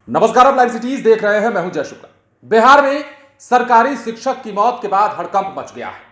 नमस्कार, आप live cities देख रहे हैं। मैं हूं जय शुक्ला। बिहार में सरकारी शिक्षक की मौत के बाद हड़कंप मच गया है।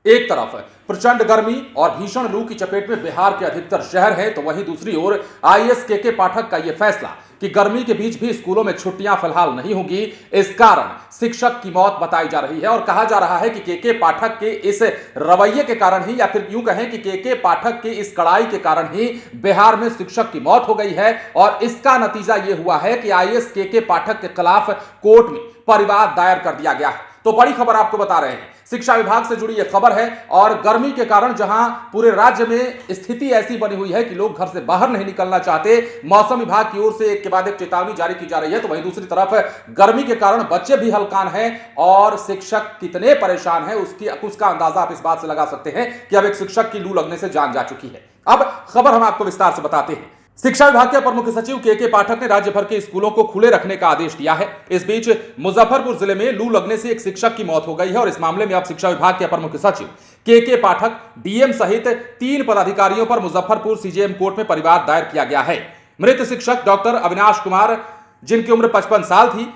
एक तरफ प्रचंड गर्मी और भीषण लू की चपेट में बिहार के अधिकतर शहर हैं, तो वहीं दूसरी ओर आईएएस के पाठक का यह फैसला कि गर्मी के बीच भी स्कूलों में छुट्टियां फिलहाल नहीं होंगी, इस कारण शिक्षक की मौत बताई जा रही है। और कहा जा रहा है कि के पाठक के इस रवैये के कारण ही, या फिर यूं कहें कि के पाठक के इस कड़ाई के कारण ही बिहार में शिक्षक की मौत हो गई है। और इसका नतीजा यह हुआ है कि आईएएस के पाठक के खिलाफ कोर्ट में परिवाद दायर कर दिया गया है। तो बड़ी खबर आपको बता रहे हैं, शिक्षा विभाग से जुड़ी यह खबर है। और गर्मी के कारण जहां पूरे राज्य में स्थिति ऐसी बनी हुई है कि लोग घर से बाहर नहीं निकलना चाहते, मौसम विभाग की ओर से एक के बाद एक चेतावनी जारी की जा रही है, तो वहीं दूसरी तरफ गर्मी के कारण बच्चे भी हलकान हैं और शिक्षक कितने परेशान हैं उसका अंदाजा आप इस बात से लगा सकते हैं कि अब एक शिक्षक की लू लगने से जान जा चुकी है। अब खबर हम आपको विस्तार से बताते हैं। शिक्षा विभाग के अपर मुख्य सचिव के पाठक ने राज्य भर के स्कूलों को खुले रखने का आदेश दिया है। इस बीच मुजफ्फरपुर जिले में लू लगने से एक शिक्षक की मौत हो गई है और इस मामले में अब शिक्षा विभाग के अपर मुख्य सचिव के पाठक, डीएम सहित 3 पदाधिकारियों पर मुजफ्फरपुर सीजेएम कोर्ट में परिवाद दायर किया गया है। मृत शिक्षक डॉक्टर अविनाश कुमार, जिनकी उम्र 55 साल थी,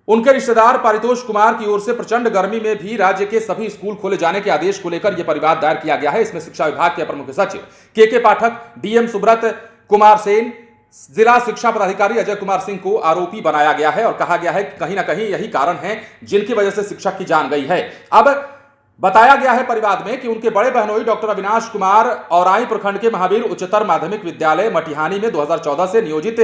उनके रिश्तेदार पारितोष कुमार की ओर से प्रचंड गर्मी में भी राज्य के सभी स्कूल खोले जाने के आदेश को लेकर यह परिवाद दायर किया गया है। इसमें शिक्षा विभाग के अपर मुख्य सचिव के पाठक, डीएम सुब्रत कुमार सेन, जिला शिक्षा पदाधिकारी अजय कुमार सिंह को आरोपी बनाया गया है और कहा गया है कि कहीं ना कहीं यही कारण है जिनकी वजह से शिक्षक की जान गई है। अब बताया गया है परिवाद में कि उनके बड़े बहनोई डॉक्टर अविनाश कुमार औराई प्रखंड के महावीर उच्चतर माध्यमिक विद्यालय मटिहानी में 2014 से नियोजित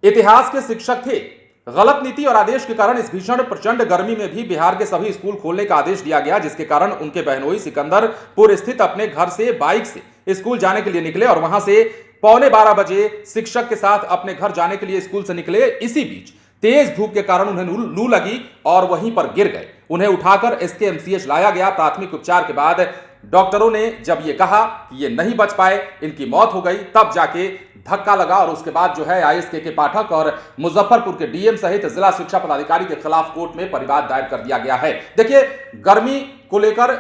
इतिहास के शिक्षक थे। गलत नीति और आदेश के कारण इस भीषण प्रचंड गर्मी में भी बिहार के सभी स्कूल खोलने का आदेश दिया गया, जिसके कारण उनके बहनोई सिकंदरपुर स्थित अपने घर से बाइक से स्कूल जाने के लिए निकले और वहां से 11:15 बजे शिक्षक के साथ अपने घर जाने के लिए स्कूल से निकले। इसी बीच तेज धूप के कारण उन्हें लू लगी और वहीं पर गिर गए। उन्हें उठाकर एसकेएमसीएच लाया गया। प्राथमिक उपचार के बाद डॉक्टरों ने जब ये कहा कि ये नहीं बच पाए, इनकी मौत हो गई, तब जाके धक्का लगा और उसके बाद जो है आईएएस के पाठक और मुजफ्फरपुर के डीएम सहित जिला शिक्षा पदाधिकारी के खिलाफ कोर्ट में परिवाद दायर कर दिया गया है। देखिए, गर्मी को लेकर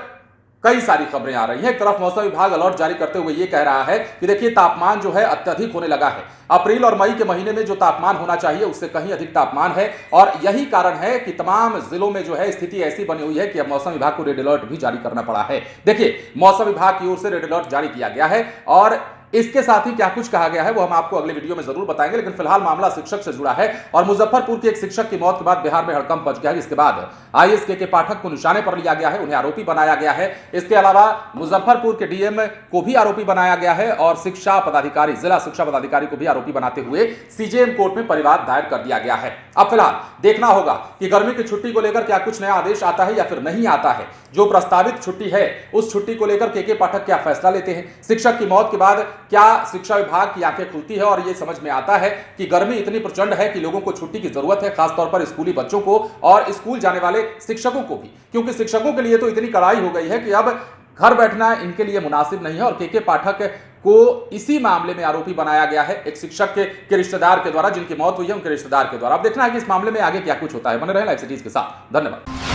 कई सारी खबरें आ रही हैं। एक तरफ मौसम विभाग अलर्ट जारी करते हुए ये कह रहा है कि देखिए, तापमान जो है अत्यधिक होने लगा है। अप्रैल और मई के महीने में जो तापमान होना चाहिए उससे कहीं अधिक तापमान है और यही कारण है कि तमाम जिलों में जो है स्थिति ऐसी बनी हुई है कि अब मौसम विभाग को रेड अलर्ट भी जारी करना पड़ा है। देखिए, मौसम विभाग की ओर से रेड अलर्ट जारी किया गया है और इसके साथ ही क्या कुछ कहा गया है वो हम आपको अगले वीडियो में जरूर बताएंगे। लेकिन फिलहाल मामला शिक्षक से जुड़ा है और मुजफ्फरपुर के एक शिक्षक की मौत के बाद बिहार में हड़कंप मच गया है। इसके बाद आईएएस के पाठक को निशाने पर लिया गया है, उन्हें आरोपी बनाया गया है। इसके अलावा मुजफ्फरपुर के डीएम को भी आरोपी बनाया गया है और शिक्षा पदाधिकारी, जिला शिक्षा पदाधिकारी को भी आरोपी बनाते हुए सीजेएम कोर्ट में परिवाद दायर कर दिया गया है। अब फिलहाल देखना होगा कि गर्मी की छुट्टी को लेकर क्या कुछ नया आदेश आता है या फिर नहीं आता है। जो प्रस्तावित छुट्टी है उस छुट्टी को लेकर के पाठक क्या फैसला लेते हैं। शिक्षक की मौत के बाद क्या शिक्षा विभाग की आंखें खुलती है और यह समझ में आता है कि गर्मी इतनी प्रचंड है कि लोगों को छुट्टी की जरूरत है, खासतौर पर स्कूली बच्चों को और स्कूल जाने वाले शिक्षकों को भी, क्योंकि शिक्षकों के लिए तो इतनी कड़ाई हो गई है कि अब घर बैठना इनके लिए मुनासिब नहीं है। और के पाठक को इसी मामले में आरोपी बनाया गया है एक शिक्षक के रिश्तेदार के द्वारा, जिनकी मौत हुई है उनके रिश्तेदार के द्वारा। अब देखना है कि इस मामले में आगे क्या कुछ होता है। बने रहे लाइव सिटीज के साथ। धन्यवाद।